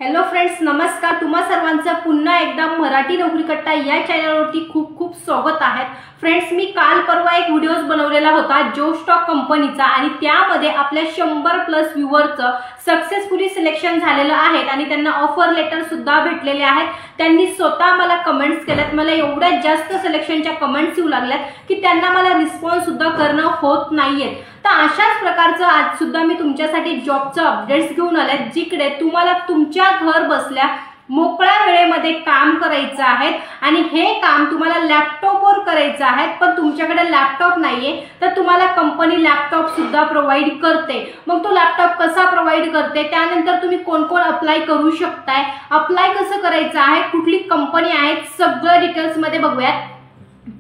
Hello friends, नमस्कार. तुम्हा सर्वांचं पुन्हा एकदा मराठी नोकरी कट्टा या चॅनलवरती खूप खूप स्वागत आहे. फ्रेंड्स, मी काल परवा एक व्हिडिओ बनवलेला होता जोस्टॉक कंपनीचा आणि त्यामध्ये आपल्या 100+ व्ह्यूअरचं सक्सेसफुली सिलेक्शन झालेलं आहे आणि त्यांना ऑफर लेटर सुद्धा भेटलेले आहेत. त्यांनी स्वतः मला कमेंट्स केल्यात. मला एवढ्या जास्त सिलेक्शनच्या कमेंट्स येऊ लागल्यात की त्यांना मला रिस्पॉन्स सुद्धा करणं होत नाहीये. तर अशाच प्रकारचं आज सुद्धा मी तुमच्यासाठी जॉबचं अपडेट्स घेऊन आले, जिकडे तुम्हाला तुमच्या घर बसल्या मोकळ्या वेळेमध्ये काम करायचं आहे आणि हे काम तुम्हाला लॅपटॉपवर करायचं आहे. पण तुमच्याकडे लॅपटॉप नाहीये तर तुम्हाला कंपनी लॅपटॉप सुद्धा प्रोव्हाइड करते. मग तो लॅपटॉप कसा प्रोव्हाइड करते, त्यानंतर तुम्ही कोण कोण अप्लाय करू शकताय, अप्लाय कसं करायचं आहे, कुठली कंपनी आहे, सगळं डिटेल्स मध्ये बघूयात.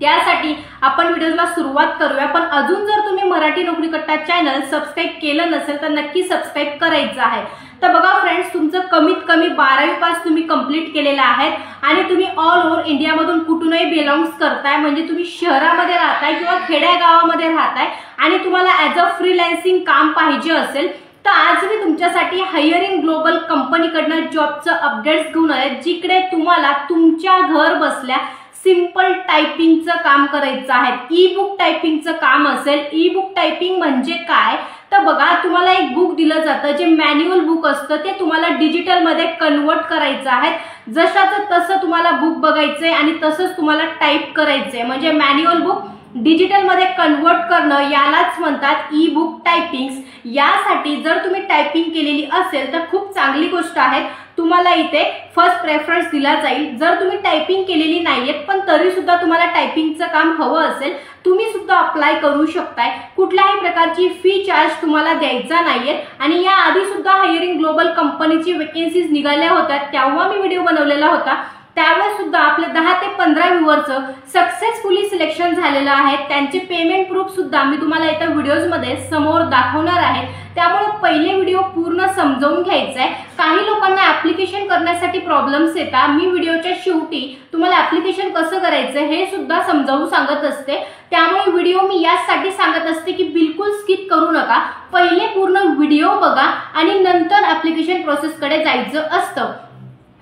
त्यासाठी आपण व्हिडिओला सुरुवात करूया. पण अजून जर तुम्ही मराठी नोकरी कट्टा चॅनल सबस्क्राईब केलं नसेल तर नक्की सबस्क्राईब करायचं आहे. तर बघा फ्रेंड्स, तुमचं कमीत कमी 12वी पास तुम्ही कंप्लीट केलेलं आहे आणि तुम्ही ऑल ओव्हर इंडियामधून कुठूनही बिलॉंग्स करताय, म्हणजे तुम्ही शहरामध्ये राहताय किंवा खेड्यागावामध्ये राहताय आणि तुम्हाला ॲज अ फ्रीलान्सिंग काम पाहिजे असेल तर आज मी तुमच्यासाठी हायरिंग ग्लोबल कंपनीकडनं जॉबचं अपडेट्स घेऊन आले, जिकडे तुम्हाला तुमच्या घर बसल्या सिंपल टायपिंगचं काम करायचं आहे. ई बुक टायपिंगचं काम असेल. ई बुक टायपिंग म्हणजे काय तर बघा, तुम्हाला एक बुक दिलं जातं जे मॅन्युअल बुक असतं, ते तुम्हाला डिजिटल मध्ये कन्वर्ट करायचं आहे. जशाचं तसं तुम्हाला बुक बघायचंय आणि तसंच तुम्हाला टाईप करायचंय, म्हणजे मॅन्युअल बुक डिजिटल मध्ये कन्वर्ट करणं यालाच म्हणतात ई बुक टायपिंग. यासाठी जर तुम्ही टायपिंग केलेली असेल तर खूप चांगली गोष्ट आहे, तुम्हाला इथे फर्स्ट प्रेफरन्स दिला जाईल. जर तुम्ही टायपिंग केलेली नाहीये पण तरी सुद्धा तुम्हाला टायपिंगचं काम हवं असेल, तुम्ही सुद्धा अप्लाय करू शकताय. कुठल्याही प्रकारची फी चार्ज तुम्हाला द्यायचा नाहीये. आणि या आधी सुद्धा हायरिंग ग्लोबल कंपनीची वेकेन्सीज निघाल्या होत्या, तेव्हा मी व्हिडिओ बनवलेला होता. त्यावेळेस सुद्धा आपल्या 10 ते 15 व्ह्यूअरचं सक्सेसफुली सिलेक्शन झालेलं आहे. त्यांचे पेमेंट प्रूफ सुद्धा मी तुम्हाला इथं व्हिडिओजमध्ये समोर दाखवणार आहे. त्यामुळे पहिले व्हिडिओ पूर्ण समजावून घ्यायचा आहे. काही लोकांना ऍप्लिकेशन करण्यासाठी प्रॉब्लेम्स येतात. मी व्हिडिओच्या शेवटी तुम्हाला ऍप्लिकेशन कसं करायचं हे सुद्धा समजावून सांगत असते. त्यामुळे व्हिडिओ मी यासाठी सांगत असते की बिलकुल स्किप करू नका. पहिले पूर्ण व्हिडिओ बघा आणि नंतर ऍप्लिकेशन प्रोसेसकडे जायचं असतं.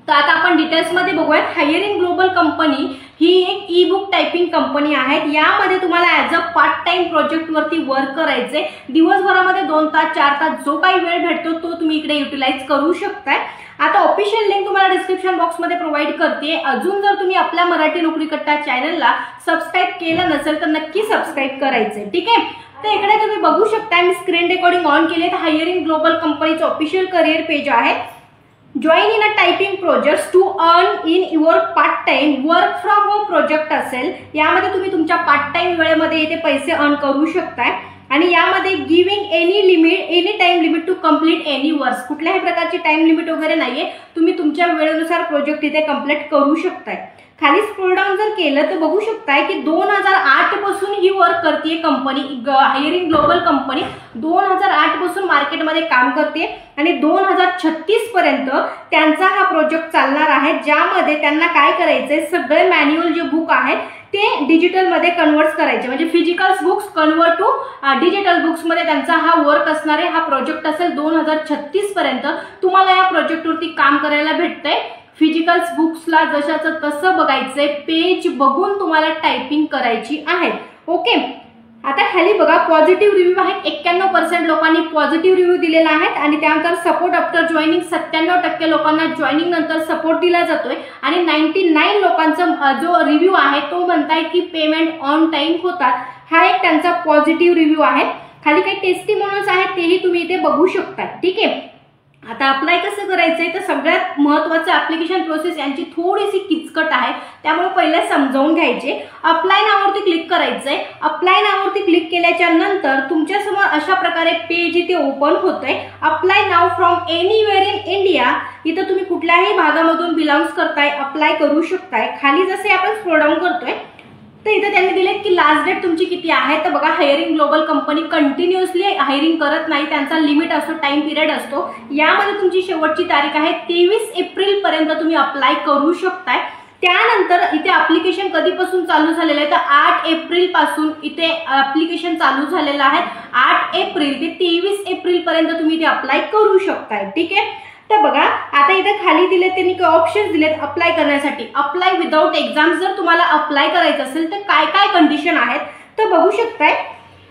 तर आता आपण डिटेल्स मध्ये बघूयात. हायरिंग ग्लोबल कंपनी ही एक ई बुक टायपिंग कंपनी आहे. यामध्ये तुम्हाला as a part time project वरती वर्क करायचे. दिवसभरामध्ये 2 तास 4 तास जो काही वेळ भेटतो तो तुम्ही इकडे युटिलाइज करू शकताय. आता ऑफिशियल लिंक तुम्हाला डिस्क्रिप्शन बॉक्स मध्ये प्रोव्हाइड करते. अजून जर तुम्ही आपल्या मराठी नोकरी कट्टा चॅनलला सबस्क्राईब केलं नसेल तर नक्की सबस्क्राईब करायचे. ठीक आहे. तर इकडे तुम्ही बघू शकता, मी स्क्रीन रेकॉर्डिंग ऑन केले. तर हायरिंग ग्लोबल कंपनीचं ऑफिशियल करिअर पेज आहे. Join in a typing project to earn in your part time work from home project असेल. यामध्ये तुम्ही तुमच्या पार्ट टाइम वेळेमध्ये इथे पैसे अर्न करू शकताय. आणि यामध्ये giving any time limit to complete any work. कुठल्याही प्रकारची टाइम लिमिट वगैरे नाहीये. तुम्ही तुमच्या वेळेनुसार प्रोजेक्ट इथे कम्प्लीट करू शकताय. खाली स्क्रोल डाऊन जर केलं तर बघू शकताय की 2008 पासून ही वर्क करते कंपनी. हायरिंग ग्लोबल कंपनी 2008 पासून मार्केटमध्ये काम करते आणि 2036 पर्यंत त्यांचा हा प्रोजेक्ट चालणार आहे. ज्यामध्ये त्यांना काय करायचंय, सगळे मॅन्युअल जे बुक आहेत ते डिजिटल मध्ये कन्वर्ट करायचे, म्हणजे physical books convert to digital books मध्ये त्यांचा हा वर्क असणार आहे. हा प्रोजेक्ट असेल 2036 पर्यंत तुम्हाला या प्रोजेक्टवरती काम करायला भेटतंय. फिजिकल बुक्सला जशाचं तसं बघायचंय, पेज बघून तुम्हाला टायपिंग करायची आहे. ओके. आता खाली बघा पॉझिटिव्ह रिव्ह्यू आहेत. 91% लोकांनी पॉझिटिव्ह रिव्ह्यू दिलेला आहे. आणि त्यानंतर सपोर्ट आफ्टर जॉईनिंग 97% लोकांना जॉईनिंग नंतर सपोर्ट दिला जातोय. आणि 99 लोकांचा जो रिव्ह्यू आहे तो म्हणताय की पेमेंट ऑन टाइम होतात. हा एक त्यांचा पॉझिटिव्ह रिव्ह्यू आहे. खाली काही टेस्टिमोनियल्स आहेत तेही तुम्ही इथे बघू शकता. ठीक आहे. आता अप्लाय कसं करायचंय तर सगळ्यात महत्त्वाचं ऍप्लिकेशन प्रोसेस यांची थोडीशी किचकट आहे, त्यामुळे पहिले समजावून घ्यायचे. अप्लाय नावावरती क्लिक करायचंय. अप्लाय नावावरती क्लिक केल्याच्या नंतर तुमच्या समोर अशा प्रकारे पेज इथे ओपन होतंय. Apply now from anywhere in India. इथं तुम्ही कुठल्याही भागामधून बिलॉंग्स करताय, अप्लाय करू शकताय. खाली जसे आपण स्क्रोल डाऊन करतोय तर इथे त्यांनी दिले की लास्ट डेट तुमची किती आहे. तर बघा, hiring global company continuously hiring करत नाही, त्यांचा लिमिट असतो, टाइम पिरियड असतो. यामध्ये तुमची शेवटची तारीख आहे 23 एप्रिल पर्यंत तुम्ही अप्लाय करू शकताय. त्यानंतर इथे ऍप्लिकेशन कधीपासून चालू झालेलं आहे तर 8 एप्रिल पासून इथे ऍप्लिकेशन चालू झालेलं आहे. 8 एप्रिल ते 23 एप्रिल पर्यंत तुम्ही इथे अप्लाय करू शकताय. ठीक आहे. तर बघा आता इथे खाली दिले त्यांनी काही ऑप्शन्स दिलेत अप्लाय करण्यासाठी. अप्लाय विदाउट एक्झाम्स जर तुम्हाला अप्लाय करायचं असेल तर काय काय कंडिशन आहेत तर बघू शकताय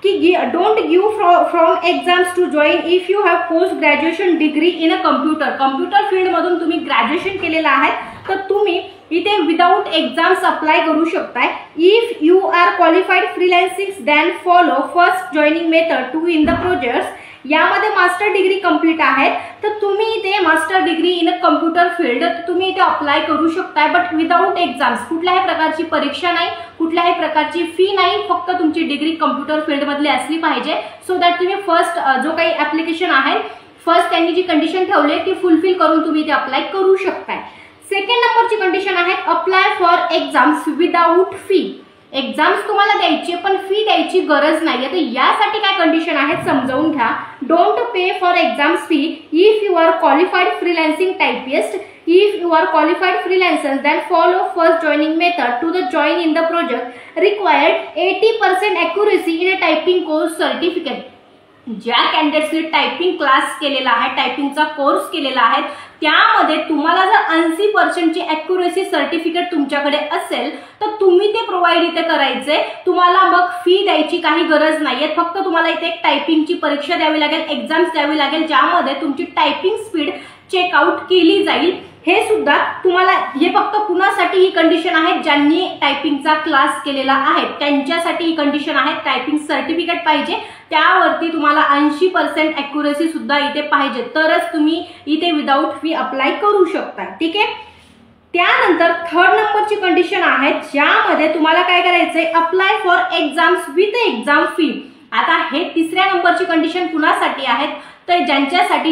की don't give from exams to join if you have post graduation degree in a computer field मधून तुम्ही ग्रॅज्युएशन केलेलं आहे तर तुम्ही इथे विदाउट एक्झाम्स अप्लाय करू शकताय. If you are qualified freelancing then follow first joining method to in the projects. यामध्ये मास्टर डिग्री कंप्लीट आहे तर तुम्ही इथे master degree in a computer field तुम्ही इथे अप्लाय करू शकताय बट विदाउट एक्झाम्स. कुठल्याही प्रकारची परीक्षा नाही, कुठल्याही प्रकारची फी नाही, फक्त तुमची डिग्री कम्प्युटर फील्ड मधली असली पाहिजे सो दॅट तुम्ही फर्स्ट जो काही ऍप्लिकेशन आहे फर्स्ट त्यांनी जी कंडिशन ठेवली ती फुलफिल करून तुम्ही इथे अप्लाय करू शकताय. सेकंड नंबरची कंडिशन आहे apply for exams without fee. Exams तुम्हाला द्यायची पण फी द्यायची गरज नाही. तर यासाठी काय कंडिशन आहेत समजावून घ्या. Don't pay for exams fee if you are qualified freelancing typist. If you are qualified freelancers, then follow first joining method to the join in the project. Required 80% accuracy in a typing course certificate. ज्या कॅन्डिडेट्सने typing class केलेला आहे, टायपिंगचा course केलेला आहे, त्यामध्ये तुम्हाला जर 80% accuracy certificate तुमच्याकडे असेल तर तुम्ही ते प्रोव्हाइड इथे करायचे. तुम्हाला मग फी द्यायची काही गरज नाहीये. फक्त तुम्हाला इथे एक टायपिंगची परीक्षा द्यावी लागेल, एक्झाम्स द्यावी लागेल, ज्यामध्ये तुमची टायपिंग स्पीड चेकआउट केली जाईल. हे सुद्धा तुम्हाला हे फक्त कुणासाठी ही कंडिशन आहे ज्यांनी टायपिंगचा क्लास केलेला आहे त्यांच्यासाठी ही कंडिशन आहे. टायपिंग सर्टिफिकेट पाहिजे, त्यावरती तुम्हाला 80% ॲक्युरेसी सुद्धा इथे पाहिजे तरच तुम्ही इथे विदाउट फी अप्लाय करू शकता. ठीक आहे. त्यानंतर थर्ड नंबरची कंडिशन आहे ज्यामध्ये तुम्हाला काय करायचंय apply for exams with exam fee. आता हे तिसऱ्या नंबरची कंडिशन कुणासाठी आहेत तर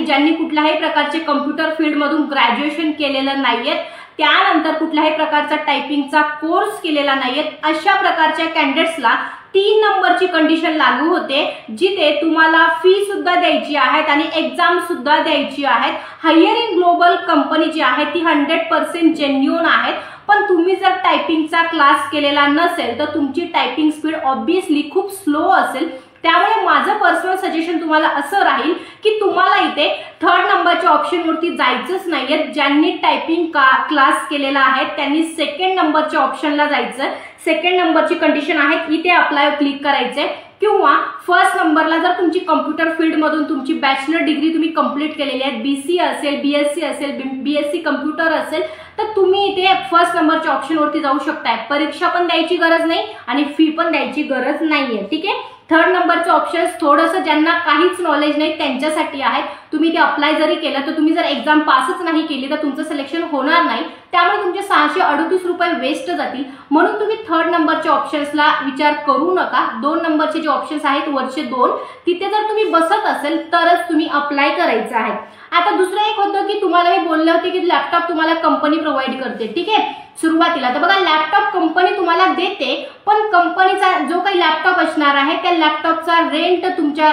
ज्यांनी कुठल्याही प्रकारचे कम्प्युटर फील्ड मधून ग्रॅज्युएशन केलेलं नाहीये, त्यानंतर कुठल्याही प्रकारचा टायपिंगचा कोर्स केलेला नाहीये, अशा प्रकारच्या कॅन्डिडेट्सला 3 नंबरची कंडिशन लागू होते जिथे तुम्हाला फी सुद्धा द्यायची आहे आणि एक्झाम सुद्धा द्यायची आहेत. हायर इन ग्लोबल कंपनी जी आहे ती 100% जेन्युइन आहे. पण तुम्ही जर टायपिंगचा क्लास केलेला नसेल तर तुमची टायपिंग स्पीड ऑब्विसली खूप स्लो असेल. त्यामुळे माझं पर्सनल सजेशन तुम्हाला असं राहील की तुम्हाला इथे थर्ड नंबरच्या ऑप्शनवरती जायचंच नाहीये. ज्यांनी टायपिंग क्लास केलेला आहे त्यांनी सेकंड नंबरच्या ऑप्शनला जायचं. सेकंड नंबरची कंडिशन आहे इथे अप्लाय क्लिक करायचे किंवा फर्स्ट नंबरला जर तुमची कम्प्युटर फील्ड मधून तुमची बॅचलर डिग्री तुम्ही कंप्लीट केलेली आहे, BCA असेल, BSc असेल, BSc कम्प्युटर असेल तर तुम्ही इथे फर्स्ट नंबरच्या ऑप्शनवरती जाऊ शकताय. परीक्षा पण द्यायची गरज नाही आणि फी पण द्यायची गरज नाहीये. ठीक आहे. थर्ड नंबरचे ऑप्शन्स थोडंसं ज्यांना काहीच नॉलेज नाही त्यांच्यासाठी आहेत. तुम्ही ते अप्लाय जरी केलं तर तुम्ही जर एक्झाम पासच नाही केली तर तुमचं सिलेक्शन होणार नाही. त्यामुळे तुमचे 638 रुपये वेस्ट जातील. म्हणून तुम्ही थर्ड नंबरच्या ऑप्शन्सला विचार करू नका. 2 नंबरचे जे ऑप्शन्स आहेत वरचे 2 तिथे जर तुम्ही बसत असेल तरच तुम्ही अप्लाय करायचं आहे. आता दुसरं एक होतं की तुम्हाला मी बोलले होते की लॅपटॉप तुम्हाला कंपनी प्रोव्हाइड करते. ठीक आहे. सुरुवातीला तर बघा लॅपटॉप कंपनी तुम्हाला देते पण कंपनीचा जो काही लॅपटॉप असणार आहे त्या लॅपटॉपचा रेंट तुमच्या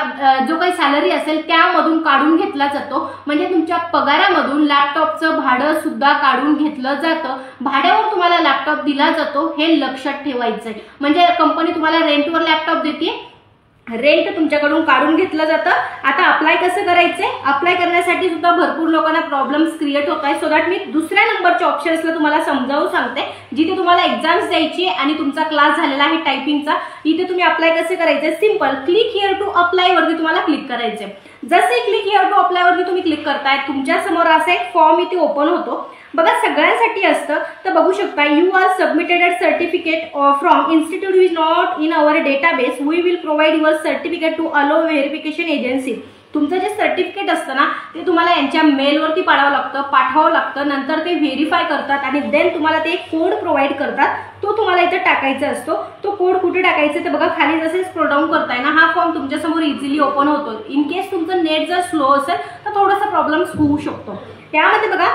जो काही सॅलरी असेल त्यामधून काढून घेतला जातो. म्हणजे तुमच्या पगारामधून लॅपटॉपचं भाडं सुद्धा काढून घेतलं जातं. भाड्यावर तुम्हाला लॅपटॉप दिला जातो हे लक्षात ठेवायचंय. म्हणजे कंपनी तुम्हाला रेंटवर लॅपटॉप देते, रेंट तुमच्याकडून काढून घेतलं जातं. आता अप्लाय कसं करायचंय अप्लाय करण्यासाठी सुद्धा भरपूर लोकांना प्रॉब्लेम्स क्रिएट होत आहे. सो दॅट मी दुसऱ्या नंबरच्या ऑप्शन्सला तुम्हाला समजावून सांगते जिथे तुम्हाला एक्झाम्स द्यायची आणि तुमचा क्लास झालेला आहे टायपिंगचा. इथे तुम्ही अप्लाय कसे करायचे simple click here to apply वरती तुम्हाला क्लिक करायचे. जसे क्लिक हिअर टू अप्लाय वरती तुम्ही क्लिक करताय तुमच्या समोर असा एक फॉर्म इथे ओपन होतो. बघा सगळ्यांसाठी असतं तर बघू शकता you are submitted a certificate from institute is not in our database we will provide your certificate to allow verification agency. तुमचं जे सर्टिफिकेट असतं ना ते तुम्हाला यांच्या मेलवरती पाठवावं लागतं. नंतर ते व्हेरीफाय करतात आणि देन तुम्हाला ते कोड प्रोव्हाइड करतात. तो तुम्हाला इथे टाकायचा असतो. तो कोड कुठे टाकायचा तर बघा खाली जसे स्क्रोल डाऊन करताय ना हा फॉर्म तुमच्यासमोर इझिली ओपन होतो. इन केस तुमचं नेट जर स्लो असेल तर थोडासा प्रॉब्लेम्स होऊ शकतो. त्यामध्ये बघा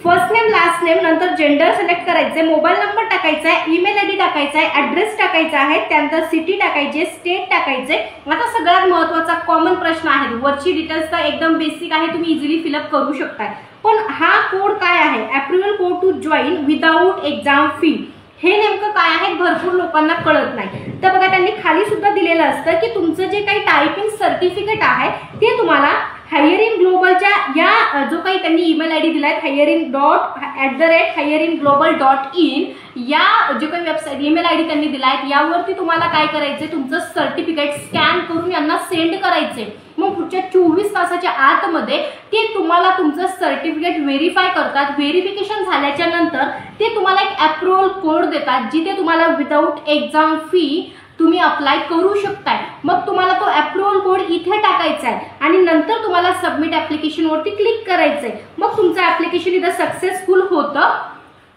फर्स्ट नेम लास्ट नेम नंतर जेंडर सिलेक्ट करायचे, मोबाईल नंबर टाकायचा आहे, ईमेल आयडी टाकायचा आहे, ऍड्रेस टाकायचा आहे, त्यानंतर सिटी टाकायची, स्टेट टाकायचे. आता सगळ्यात महत्त्वाचा कॉमन प्रश्न आहे. वरची डिटेल्स तर एकदम बेसिक आहे तुम्ही इझिली फिलअप करू शकता. पण हा कोड काय आहे approval code to join without exam fee हे नेमकं काय आहे भरपूर लोकांना कळत नाही. तर बघा त्यांनी खाली सुद्धा दिलेलं असतं की तुमचं जे काही टायपिंग सर्टिफिकेट आहे ते तुम्हाला हायरिंग ग्लोबलच्या या जो काही त्यांनी ईमेल आयडी दिलाय hiring@hiringglobal.in या जो काही वेबसाईट ईमेल आयडी त्यांनी दिलाय यावरती तुम्हाला काय करायचंय, तुमचं सर्टिफिकेट स्कॅन करून यांना सेंड करायचंय। मग पुढच्या 24 तासाच्या आतमध्ये ते तुम्हाला तुमचं सर्टिफिकेट व्हेरीफाय करतात। व्हेरिफिकेशन झाल्याच्या नंतर ते तुम्हाला एक अप्रूव्हल कोड देतात, जिथे तुम्हाला विदाउट एक्झाम फी तुम्ही अप्लाय करू शकताय। मग तुम्हाला तो अप्रूव्हल कोड इथे टाकायचा आहे आणि नंतर तुम्हाला सबमिट ऍप्लिकेशन वरती क्लिक करायचंय। मग तुमचं ऍप्लिकेशन इथं सक्सेसफुल होतं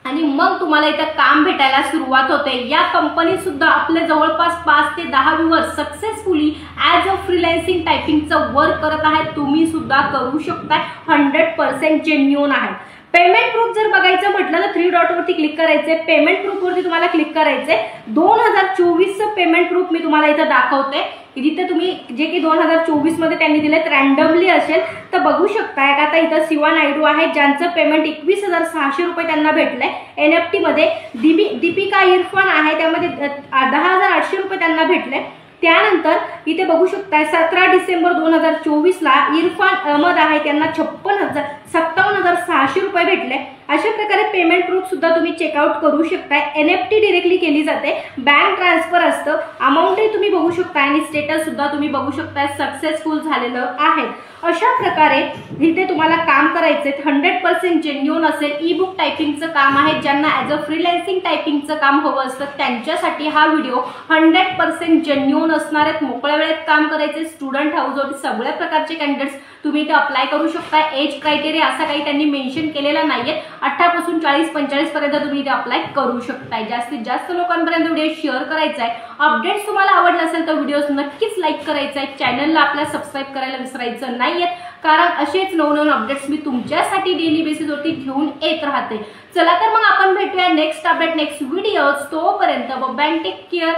आणि मग तुम्हाला इथं काम भेटायला सुरुवात होते। या कंपनीत सुद्धा आपले जवळपास 5 ते 10 viewers successfully as a freelancing टायपिंगचं वर्क करत आहेत। तुम्ही सुद्धा करू शकताय, 100% जेन्युइन आहे। पेमेंट प्रूफ जर बघायचं म्हटलं तर 3 डॉट वरती क्लिक करायचंय। पेमेंट प्रूफ वरती तुम्हाला क्लिक करायचंय। 2024चं पेमेंट प्रूफ मी तुम्हाला इथं दाखवते, जिथे तुम्ही जे की 2024 मध्ये त्यांनी दिलेत रॅन्डमली असेल तर बघू शकताय का। आता इथं शिवा नायडू आहे, ज्यांचं पेमेंट 21,600 रुपये त्यांना भेटलंय NFT मध्ये। दीपिका इरफान आहे, त्यामध्ये 10,800 रुपये त्यांना भेटले। त्यानंतर इथे बघू शकताय 17 डिसेंबर 2024 ला इरफान अहमद आहे, त्यांना 57,600 रुपये भेटले। अशा प्रकारे पेमेंट प्रूफ सुद्धा तुम्ही चेकआउट करू शकताय। NFT डायरेक्टली केली जाते, बँक ट्रान्सफर असतं, अमाऊंटही तुम्ही बघू शकताय आणि स्टेटस सुद्धा तुम्ही बघू शकताय सक्सेसफुल झालेलं आहे। अशा प्रकारे इथे तुम्हाला काम करायचंय, 100% जेन्युइन असेल। ई बुक टायपिंगचं काम आहे, ज्यांना ॲज अ फ्रीलान्सिंग टायपिंगचं काम हवं असतं त्यांच्यासाठी हा व्हिडिओ 100% जेन्युइन असणार आहेत। मोकळ्या वेळेत काम करायचे, स्टुडंट हाऊस सगळ्या प्रकारचे कॅन्डिडेट्स तुम्ही इथे अप्लाय करू शकता। एज क्रायटेरिया असा काही त्यांनी मेन्शन केलेला नाहीये, 18 पासून 40-45 पर्यंत तुम्ही इथे अप्लाय करू शकता। जास्तीत जास्त लोकांपर्यंत व्हिडिओ शेअर करायचा आहे। अपडेट्स तुम्हाला आवडले असेल तर व्हिडिओ नक्कीच लाईक करायचा आहे, चॅनलला आपल्या सबस्क्राईब करायला विसरायचं नाहीये, कारण असेच नवनवीन अपडेट्स मी तुमच्यासाठी डेली बेसिसवरती घेऊन येत राहते। चला तर मग आपण भेटूया नेक्स्ट अपडेट नेक्स्ट व्हिडिओ। तोपर्यंत बाय, टेक केअर।